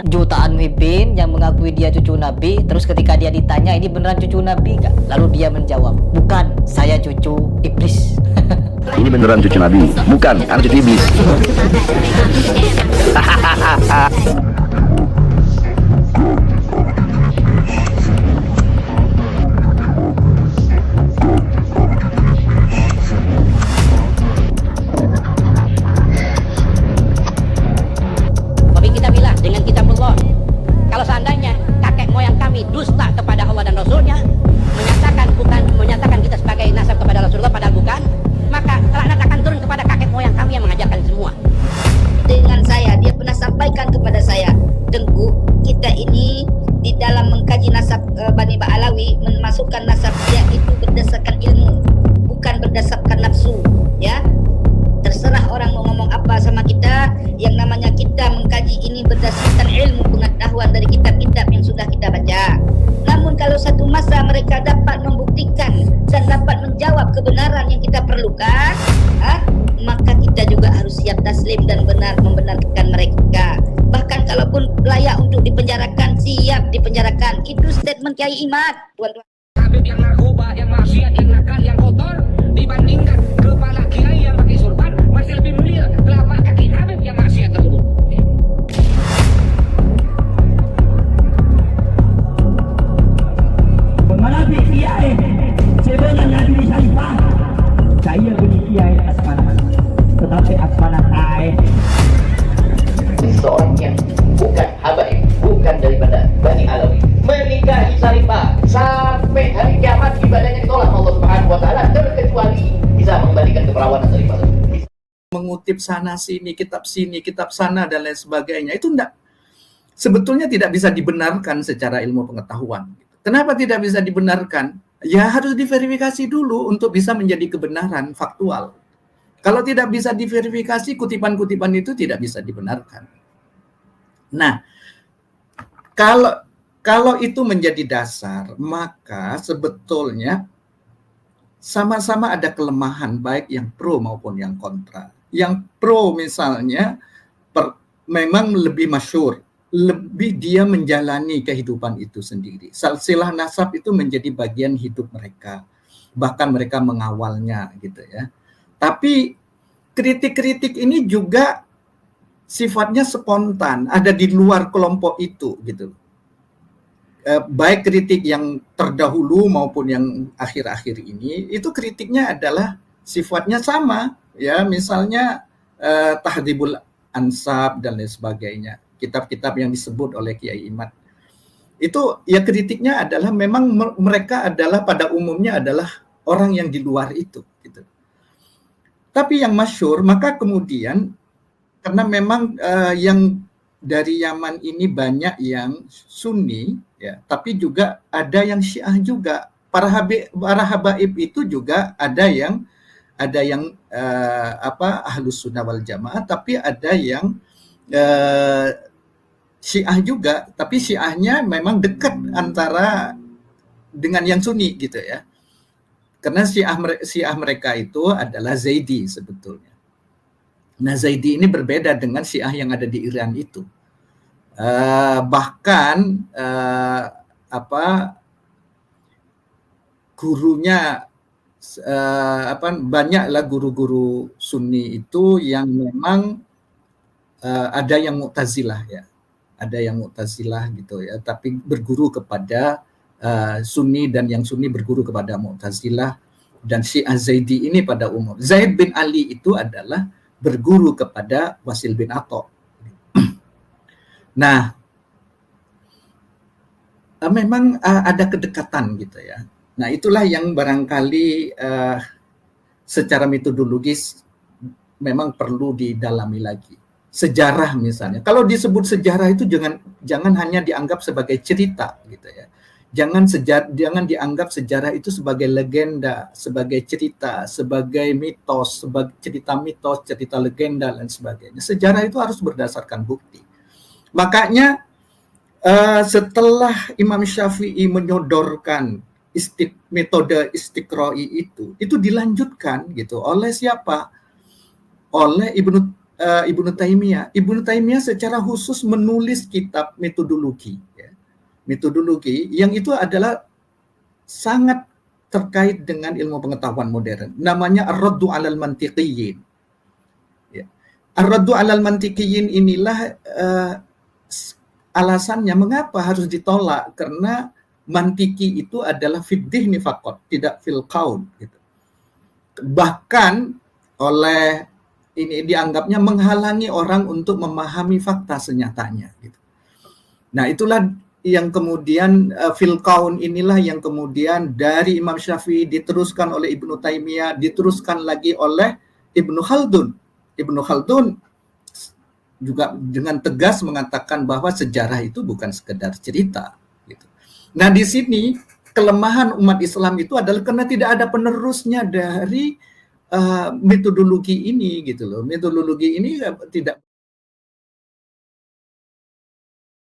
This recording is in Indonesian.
Jutaan Muhyiddin yang mengakui dia cucu Nabi, terus ketika dia ditanya ini beneran cucu Nabi gak? Lalu dia menjawab, bukan, saya cucu iblis. Ini beneran cucu Nabi, bukan, anak cucu iblis. Tapi kita bilang dengan kitabullah, kalau seandainya kakek moyang kami dusta kepada Allah dan Rasulnya, menyatakan kita sebagai nasab kepada Rasulullah padahal bukan, maka laknat akan turun kepada kakek moyang kami yang mengajarkan semua. Dengan saya, dia pernah sampaikan kepada saya, Tengku, kita ini di dalam mengkaji nasab Bani Ba'alawi, memasukkan nasab dia itu berdasarkan ilmu, bukan berdasarkan nafsu, ya. Terserah orang mau ngomong apa sama kita, yang namanya kita mengkaji ini berdasarkan ilmu pengetahuan dari kitab-kitab yang sudah kita baca. Namun kalau satu masa mereka dapat membuktikan dan dapat menjawab kebenaran yang kita perlukan, maka kita juga harus siap taslim dan membenarkan mereka. Bahkan kalaupun layak untuk dipenjarakan, siap dipenjarakan. Itu statement Kiai Imad, tuan-tuan. Habib yang narkoba, yang maksiat, yang nakal, yang kotor dibandingkan kepala kiai yang pakai surban, masih lebih mulia telapak kaki Habib yang maksiat tersebut. Mengenai kiai sebenarnya Nabi Syarifah, saya beri kiai asmana, tetapi asmana tai. Seorang yang bukan habaib, bukan daripada Bani Alawi, menikahi Syarifah sampai hari kiamat ibadahnya ditolak Allah Subhanahu wa taala, terkecuali bisa mengembalikan keperawanan Syarifah. Mengutip sana sini, kitab sana dan lain sebagainya, itu sebetulnya tidak bisa dibenarkan secara ilmu pengetahuan. Kenapa tidak bisa dibenarkan? Ya harus diverifikasi dulu untuk bisa menjadi kebenaran faktual. Kalau tidak bisa diverifikasi, kutipan-kutipan itu tidak bisa dibenarkan. Nah, kalau itu menjadi dasar, maka sebetulnya sama-sama ada kelemahan baik yang pro maupun yang kontra. Yang pro misalnya memang lebih masyhur, lebih dia menjalani kehidupan itu sendiri. Silsilah nasab itu menjadi bagian hidup mereka. Bahkan mereka mengawalnya gitu ya. Tapi kritik-kritik ini juga sifatnya spontan, ada di luar kelompok itu gitu. Baik kritik yang terdahulu maupun yang akhir-akhir ini, itu kritiknya adalah sifatnya sama, ya misalnya Tahdhibul Ansab dan lain sebagainya, kitab-kitab yang disebut oleh Kiai Imad. Itu ya kritiknya adalah memang mereka adalah pada umumnya adalah orang yang di luar itu, gitu. Tapi yang masyhur, maka kemudian karena memang yang dari Yaman ini banyak yang Sunni, ya, tapi juga ada yang Syiah juga. Para habaib itu juga ada yang Ahlus Sunnah wal Jamaah, tapi ada yang Syiah juga, tapi Syiahnya memang dekat antara dengan yang Sunni gitu ya. Karena Syiah mereka itu adalah Zaidi sebetulnya. Nah, Zaidi ini berbeda dengan Syiah yang ada di Iran itu. Bahkan gurunya banyaklah guru-guru Sunni itu yang memang ada yang Mu'tazilah ya. Ada yang Mu'tazilah gitu ya, tapi berguru kepada Sunni, dan yang Sunni berguru kepada Mu'tazilah, dan Syiah Zaidi ini pada umum. Zaid bin Ali itu adalah berguru kepada Wasil bin Atha. Nah, memang ada kedekatan gitu ya. Nah, itulah yang barangkali secara metodologis memang perlu didalami lagi. Sejarah misalnya, kalau disebut sejarah itu jangan hanya dianggap sebagai cerita gitu ya. Jangan dianggap sejarah itu sebagai legenda, sebagai cerita, sebagai mitos, sebagai cerita mitos, cerita legenda dan sebagainya. Sejarah itu harus berdasarkan bukti. Makanya setelah Imam Syafi'i menyodorkan metode istiqra'i itu dilanjutkan gitu oleh siapa? Oleh Ibnu Ibnu Taimiyah. Ibnu Taimiyah secara khusus menulis kitab metodologi, ya. Metodologi yang itu adalah sangat terkait dengan ilmu pengetahuan modern. Namanya Ar-Raddu 'alal Mantiqiyyin. Ya. Ar-Raddu 'alal Mantiqiyyin inilah alasannya mengapa harus ditolak, karena mantiki itu adalah fid dhihni faqat, tidak fil qaul gitu. Bahkan oleh ini dianggapnya menghalangi orang untuk memahami fakta senyatanya gitu. Nah, itulah yang kemudian fil qaul inilah yang kemudian dari Imam Syafi'i diteruskan oleh Ibnu Taimiyah, diteruskan lagi oleh Ibnu Khaldun. Ibnu Khaldun juga dengan tegas mengatakan bahwa sejarah itu bukan sekedar cerita gitu. Nah, di sini kelemahan umat Islam itu adalah karena tidak ada penerusnya dari metodologi ini gitu loh. Metodologi ini tidak